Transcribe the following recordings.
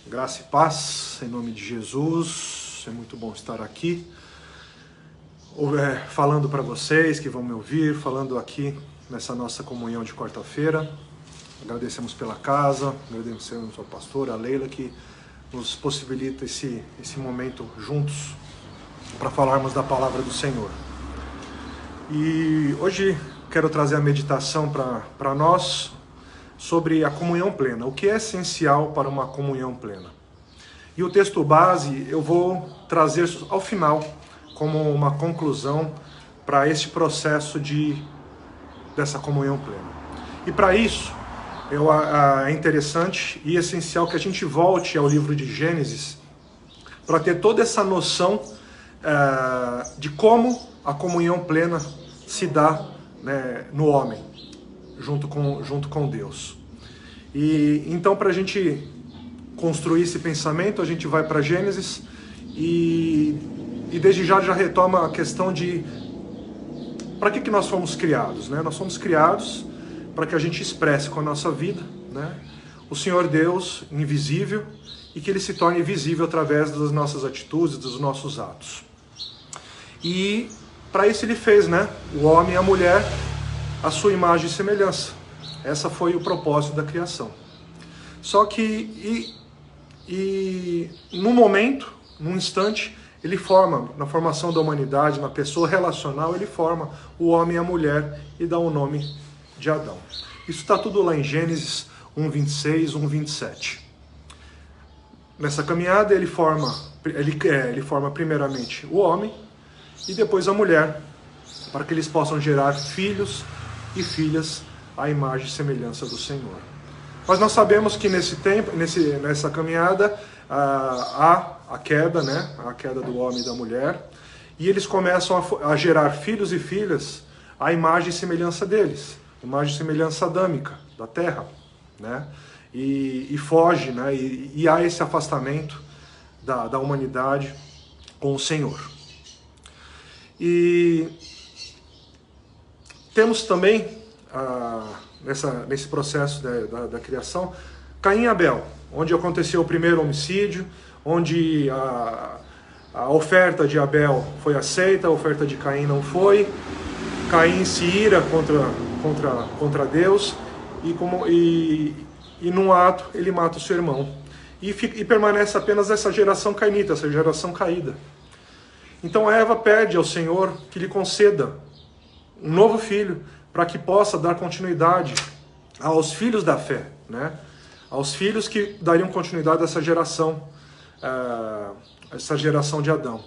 Graça e paz, em nome de Jesus. É muito bom estar aqui, falando para vocês que vão me ouvir, falando aqui nessa nossa comunhão de quarta-feira. Agradecemos pela casa, agradecemos ao pastor, a Leila, que nos possibilita esse momento juntos para falarmos da palavra do Senhor. E hoje quero trazer a meditação para nós sobre a comunhão plena, o que é essencial para uma comunhão plena. E o texto base eu vou trazer ao final como uma conclusão para este processo dessa comunhão plena. E para isso é interessante e essencial que a gente volte ao livro de Gênesis para ter toda essa noção de como a comunhão plena se dá, né, no homem, junto com Deus. E então, para a gente construir esse pensamento, a gente vai para Gênesis e desde já retoma a questão de para que nós fomos criados, né? Nós fomos criados para que a gente expresse com a nossa vida, né, o Senhor Deus invisível e que Ele se torne visível através das nossas atitudes, dos nossos atos. E para isso Ele fez, né, o homem e a mulher a sua imagem e semelhança. Essa foi o propósito da criação. Só que, num momento, num instante, Ele forma, na formação da humanidade, na pessoa relacional, Ele forma o homem e a mulher e dá o nome de Adão. Isso está tudo lá em Gênesis 1:26, 1:27. Nessa caminhada, Ele forma primeiramente o homem e depois a mulher, para que eles possam gerar filhos e filhas à imagem e semelhança do Senhor. Mas nós sabemos que nessa caminhada há a queda, né? A queda do homem e da mulher, e eles começam a gerar filhos e filhas à imagem e semelhança deles, imagem e semelhança adâmica da terra, né? E foge, né? E há esse afastamento da humanidade com o Senhor. E temos também, nesse processo da criação, Caim e Abel, onde aconteceu o primeiro homicídio, onde a oferta de Abel foi aceita, a oferta de Caim não foi. Caim se ira contra Deus e num ato ele mata o seu irmão. E permanece apenas essa geração cainita, essa geração caída. Então Eva pede ao Senhor que lhe conceda um novo filho, para que possa dar continuidade aos filhos da fé, né? Aos filhos que dariam continuidade a essa geração de Adão.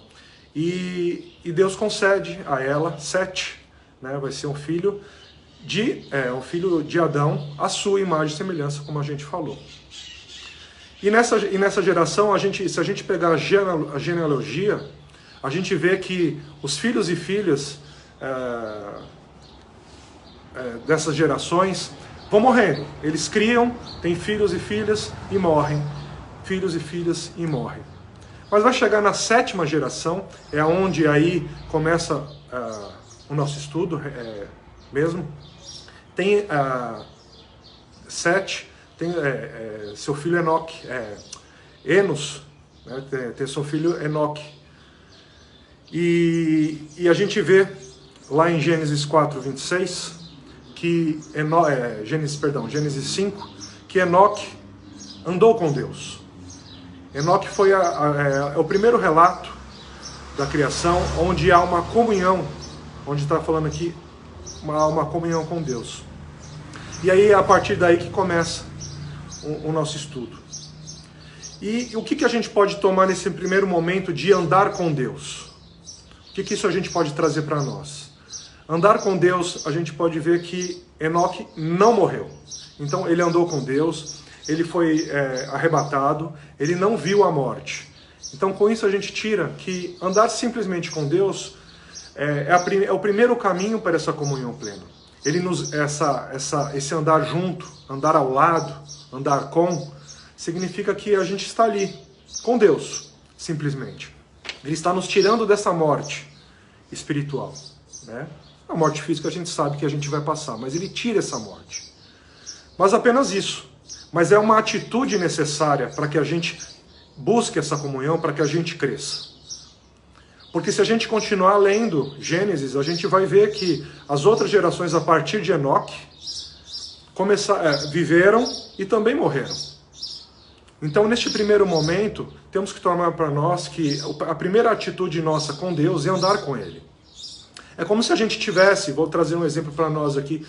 E Deus concede a ela Sete, né? Vai ser um filho de Adão, à sua imagem e semelhança, como a gente falou. E nessa geração, se a gente pegar a genealogia, a gente vê que os filhos e filhas dessas gerações vão morrendo. Eles criam, têm filhos e filhas e morrem. Filhos e filhas e morrem. Mas vai chegar na sétima geração, é onde aí começa o nosso estudo mesmo. Tem Sete, tem seu filho Enoque, Enos, né, tem seu filho Enoque. E a gente vê lá em Gênesis 4:26, Gênesis 5, que Enoque andou com Deus. Enoque foi o primeiro relato da criação onde há uma comunhão, onde está falando aqui, uma comunhão com Deus. E aí é a partir daí que começa o nosso estudo. E o que a gente pode tomar nesse primeiro momento de andar com Deus? O que isso a gente pode trazer para nós? Andar com Deus, a gente pode ver que Enoque não morreu. Então ele andou com Deus, ele foi arrebatado, ele não viu a morte. Então com isso a gente tira que andar simplesmente com Deus é o primeiro caminho para essa comunhão plena. Esse andar junto, andar ao lado, andar com, significa que a gente está ali, com Deus, simplesmente. Ele está nos tirando dessa morte espiritual, né? A morte física a gente sabe que a gente vai passar, mas Ele tira essa morte. Mas apenas isso. mas é uma atitude necessária para que a gente busque essa comunhão, para que a gente cresça. Porque se a gente continuar lendo Gênesis, a gente vai ver que as outras gerações a partir de Enoque viveram e também morreram. Então, neste primeiro momento, temos que tomar para nós que a primeira atitude nossa com Deus é andar com Ele. É como se a gente tivesse, vou trazer um exemplo para nós aqui,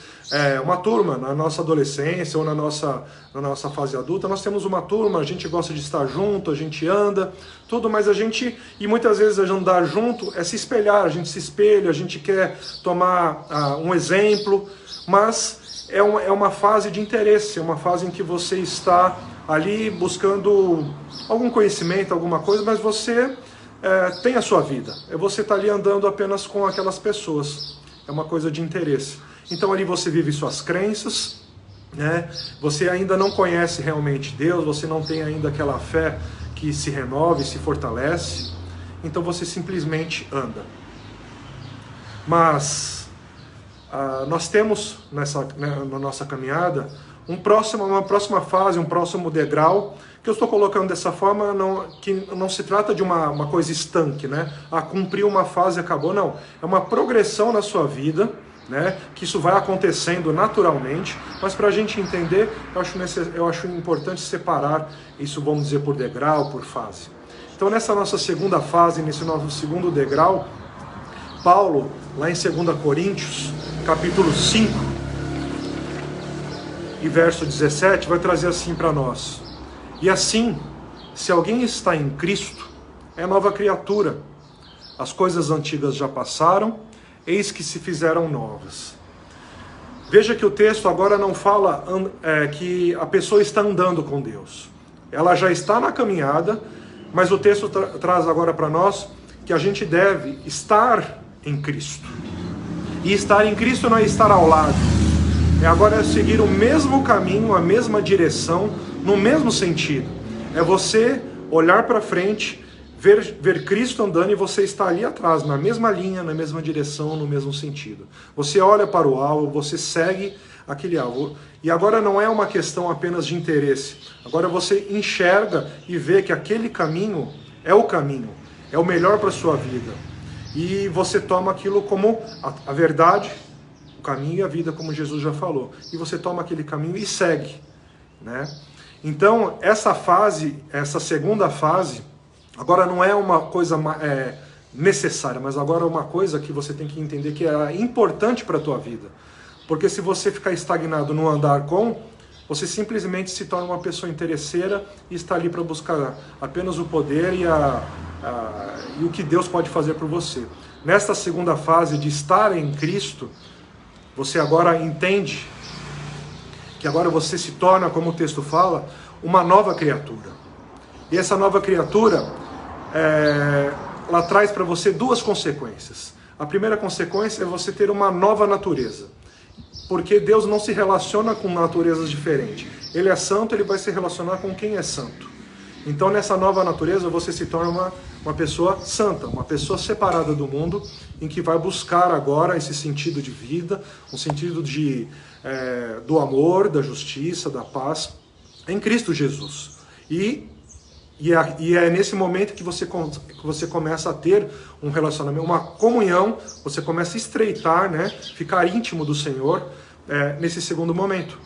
uma turma na nossa adolescência ou na nossa fase adulta. Nós temos uma turma, a gente gosta de estar junto, a gente anda, tudo, mas e muitas vezes andar junto é se espelhar, a gente se espelha, a gente quer tomar um exemplo, mas é uma fase de interesse, é uma fase em que você está ali buscando algum conhecimento, alguma coisa, mas você tem a sua vida. Você está ali andando apenas com aquelas pessoas. É uma coisa de interesse. Então ali você vive suas crenças, né? Você ainda não conhece realmente Deus, você não tem ainda aquela fé que se renova e se fortalece. Então você simplesmente anda. Mas nós temos na nossa caminhada uma próxima fase, um próximo degrau, que eu estou colocando dessa forma, que não se trata de uma coisa estanque, né? Cumprir uma fase e acabou, não. É uma progressão na sua vida, né? Que isso vai acontecendo naturalmente, mas para a gente entender, eu acho importante separar isso, vamos dizer, por degrau, por fase. Então nessa nossa segunda fase, nesse nosso segundo degrau, Paulo, lá em 2 Coríntios, capítulo 5, e verso 17, vai trazer assim para nós: e assim, se alguém está em Cristo, é nova criatura. As coisas antigas já passaram, eis que se fizeram novas. Veja que o texto agora não fala que a pessoa está andando com Deus. Ela já está na caminhada, mas o texto traz agora para nós que a gente deve estar em Cristo. E estar em Cristo não é estar ao lado. Agora é seguir o mesmo caminho, a mesma direção, no mesmo sentido. É você olhar para frente, ver Cristo andando e você está ali atrás, na mesma linha, na mesma direção, no mesmo sentido. Você olha para o alvo, você segue aquele alvo. E agora não é uma questão apenas de interesse. Agora você enxerga e vê que aquele caminho, é o melhor para a sua vida. E você toma aquilo como a verdade, o caminho e a vida, como Jesus já falou. E você toma aquele caminho e segue, né? Então, essa segunda fase, agora não é uma coisa necessária, mas agora é uma coisa que você tem que entender que é importante para a tua vida. Porque se você ficar estagnado no andar você simplesmente se torna uma pessoa interesseira e está ali para buscar apenas o poder e o que Deus pode fazer por você. Nesta segunda fase de estar em Cristo, você agora entende que agora você se torna, como o texto fala, uma nova criatura. E essa nova criatura, ela traz para você duas consequências. A primeira consequência é você ter uma nova natureza. Porque Deus não se relaciona com naturezas diferentes. Ele é santo, ele vai se relacionar com quem é santo. Então nessa nova natureza você se torna uma pessoa santa, uma pessoa separada do mundo, em que vai buscar agora esse sentido de vida, um sentido do amor, da justiça, da paz, em Cristo Jesus. E é nesse momento que você começa a ter um relacionamento, uma comunhão, você começa a estreitar, né, ficar íntimo do Senhor nesse segundo momento.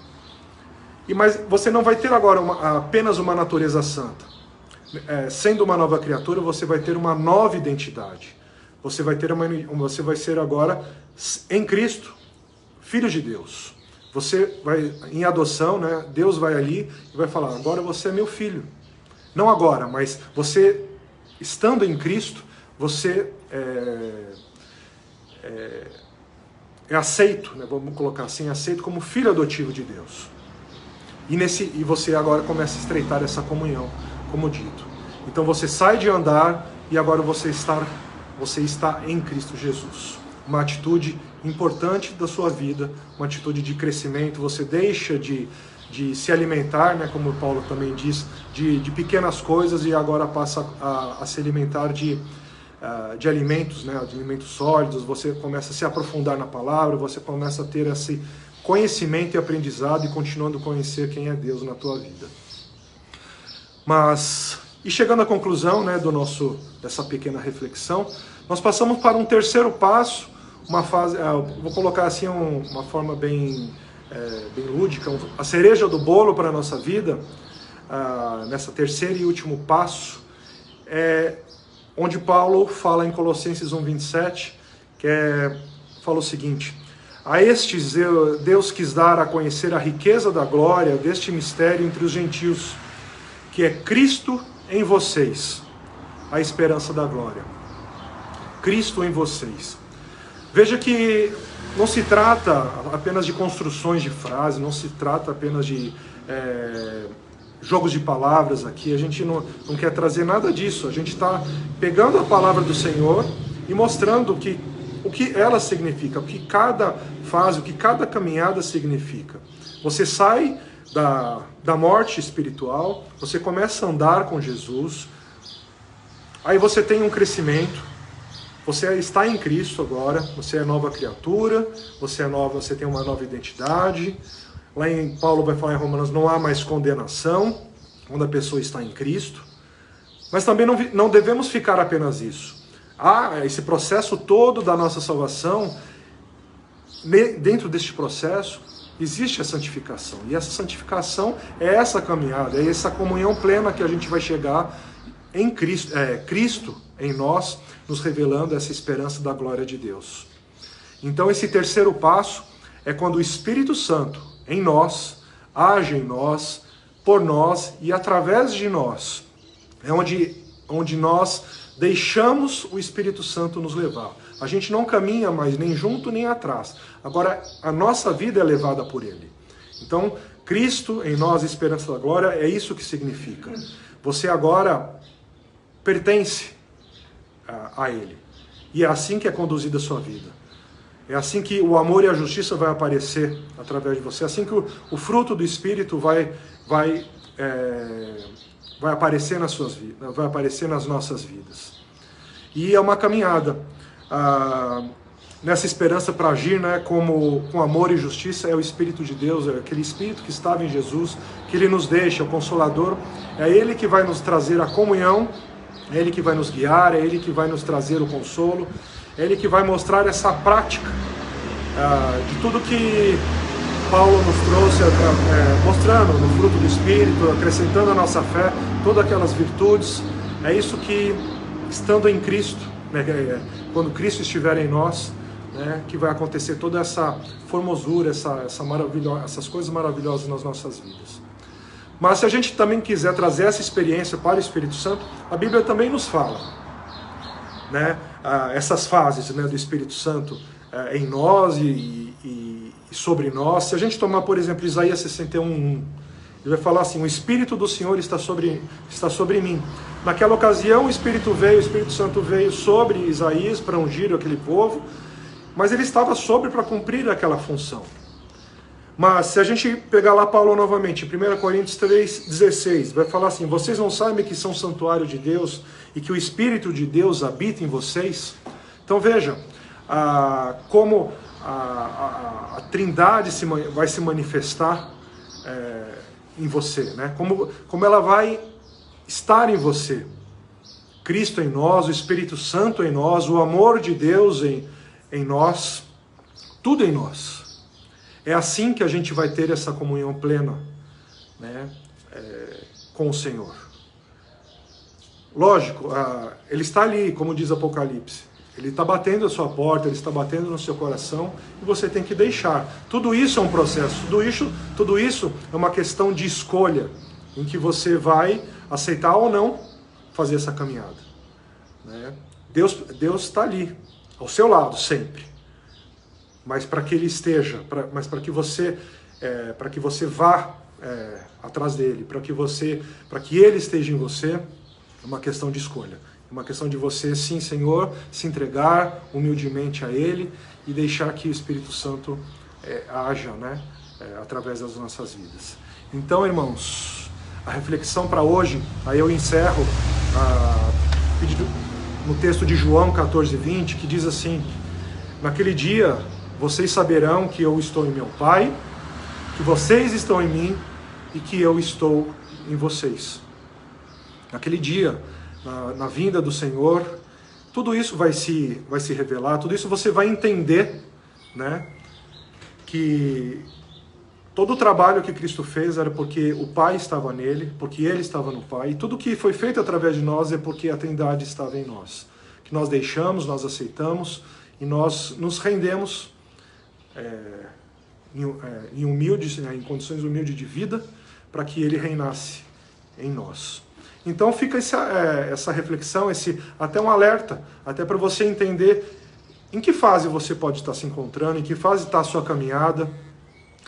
Mas você não vai ter agora apenas uma natureza santa. Sendo uma nova criatura, você vai ter uma nova identidade. Você vai ser agora, em Cristo, filho de Deus. Você vai, em adoção, né, Deus vai ali e vai falar: agora você é meu filho. Não agora, mas você, estando em Cristo, você é aceito, né, vamos colocar assim, aceito como filho adotivo de Deus. E você agora começa a estreitar essa comunhão, como dito. Então você sai de andar e agora você está em Cristo Jesus. Uma atitude importante da sua vida, uma atitude de crescimento. Você deixa de se alimentar, né, como Paulo também diz, de pequenas coisas e agora passa a se alimentar de alimentos, né, de alimentos sólidos. Você começa a se aprofundar na palavra, você começa a ter conhecimento e aprendizado e continuando a conhecer quem é Deus na tua vida. Mas, e chegando à conclusão, né, dessa pequena reflexão, nós passamos para um terceiro passo, uma fase, vou colocar assim uma forma bem lúdica, a cereja do bolo para a nossa vida, nessa terceiro e último passo, onde Paulo fala em Colossenses 1:27, fala o seguinte: a estes Deus quis dar a conhecer a riqueza da glória deste mistério entre os gentios, que é Cristo em vocês, a esperança da glória. Cristo em vocês. Veja que não se trata apenas de construções de frases, não se trata apenas de jogos de palavras aqui, a gente não quer trazer nada disso, a gente está pegando a palavra do Senhor e mostrando o que ela significa, o que cada fase, o que cada caminhada significa. Você sai da morte espiritual, você começa a andar com Jesus, aí você tem um crescimento, você está em Cristo agora, você é nova criatura, você tem uma nova identidade. Lá em Paulo vai falar em Romanos, não há mais condenação quando a pessoa está em Cristo. Mas também não devemos ficar apenas isso. Há esse processo todo da nossa salvação, dentro deste processo existe a santificação. E essa santificação é essa caminhada, é essa comunhão plena que a gente vai chegar em Cristo, Cristo em nós, nos revelando essa esperança da glória de Deus. Então esse terceiro passo é quando o Espírito Santo em nós, age em nós, por nós e através de nós. É onde nós deixamos o Espírito Santo nos levar. A gente não caminha mais nem junto nem atrás. Agora a nossa vida é levada por Ele. Então Cristo em nós, esperança da glória, é isso que significa. Você agora pertence a Ele. E é assim que é conduzida a sua vida. É assim que o amor e a justiça vai aparecer através de você. É assim que o fruto do Espírito vai aparecer nas suas vidas, vai aparecer nas nossas vidas. E é uma caminhada. Nessa esperança para agir, né, com amor e justiça, é o Espírito de Deus, é aquele Espírito que estava em Jesus, que Ele nos deixa, o Consolador. É Ele que vai nos trazer a comunhão, é Ele que vai nos guiar, é Ele que vai nos trazer o consolo, é Ele que vai mostrar essa prática de tudo que Paulo nos trouxe, mostrando no fruto do Espírito, acrescentando a nossa fé, todas aquelas virtudes. É isso que, estando em Cristo, né, quando Cristo estiver em nós, né, que vai acontecer toda essa formosura, essas coisas maravilhosas nas nossas vidas. Mas se a gente também quiser trazer essa experiência para o Espírito Santo, a Bíblia também nos fala, né, essas fases, né, do Espírito Santo em nós e sobre nós. Se a gente tomar, por exemplo, Isaías 61:1, ele vai falar assim: o Espírito do Senhor está sobre mim. Naquela ocasião o Espírito Santo veio sobre Isaías para ungir aquele povo, mas ele estava sobre para cumprir aquela função. Mas se a gente pegar lá Paulo novamente, 1 Coríntios 3:16, vai falar assim: vocês não sabem que são santuário de Deus e que o Espírito de Deus habita em vocês? Então veja, como a Trindade vai se manifestar em você, né? Como ela vai estar em você. Cristo em nós, o Espírito Santo em nós, o amor de Deus em nós, tudo em nós. É assim que a gente vai ter essa comunhão plena, né, com o Senhor. Lógico, Ele está ali, como diz Apocalipse. Ele está batendo a sua porta, Ele está batendo no seu coração, e você tem que deixar. Tudo isso é um processo, tudo isso é uma questão de escolha, em que você vai aceitar ou não fazer essa caminhada, né? Deus está ali, ao seu lado, sempre. Mas para que Ele esteja, mas para que você vá atrás dele, para que Ele esteja em você, é uma questão de escolha. É uma questão de você, sim, Senhor, se entregar humildemente a Ele e deixar que o Espírito Santo haja, né, através das nossas vidas. Então, irmãos, a reflexão para hoje, aí eu encerro no texto de João 14:20, que diz assim: naquele dia vocês saberão que eu estou em meu Pai, que vocês estão em mim e que eu estou em vocês. Naquele dia, na vinda do Senhor, tudo isso vai se revelar, tudo isso você vai entender, né? Que todo o trabalho que Cristo fez era porque o Pai estava nele, porque ele estava no Pai, e tudo que foi feito através de nós é porque a Trindade estava em nós. Que nós deixamos, nós aceitamos e nós nos rendemos em condições humildes de vida, para que ele reinasse em nós. Então fica essa reflexão, até um alerta, até para você entender em que fase você pode estar se encontrando, em que fase está a sua caminhada.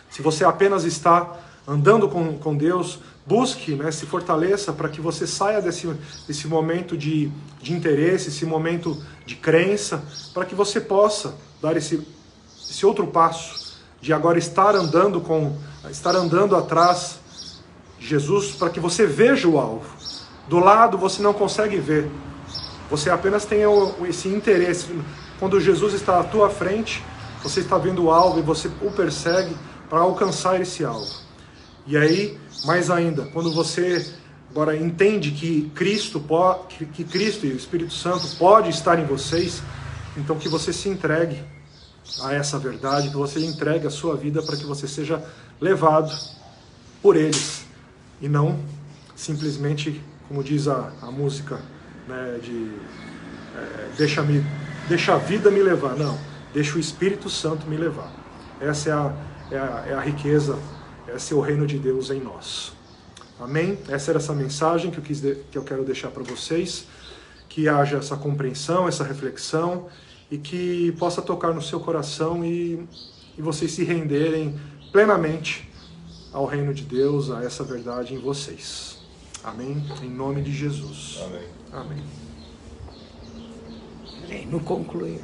Se você apenas está andando com Deus, busque, né, se fortaleça para que você saia desse momento de interesse, esse momento de crença, para que você possa dar esse outro passo, de agora estar andando atrás de Jesus, para que você veja o alvo. Do lado você não consegue ver, você apenas tem esse interesse. Quando Jesus está à tua frente, você está vendo o alvo e você o persegue para alcançar esse alvo. E aí, mais ainda, quando você agora entende que Cristo e o Espírito Santo pode estar em vocês, então que você se entregue a essa verdade, que você entregue a sua vida para que você seja levado por eles e não simplesmente, como diz a música, né, deixa a vida me levar. Não, deixa o Espírito Santo me levar. Essa é a riqueza, esse é o reino de Deus em nós. Amém? Essa era essa mensagem que eu quero deixar para vocês, que haja essa compreensão, essa reflexão, e que possa tocar no seu coração e vocês se renderem plenamente ao reino de Deus, a essa verdade em vocês. Amém? Em nome de Jesus. Amém. Amém. Peraí, não concluiu.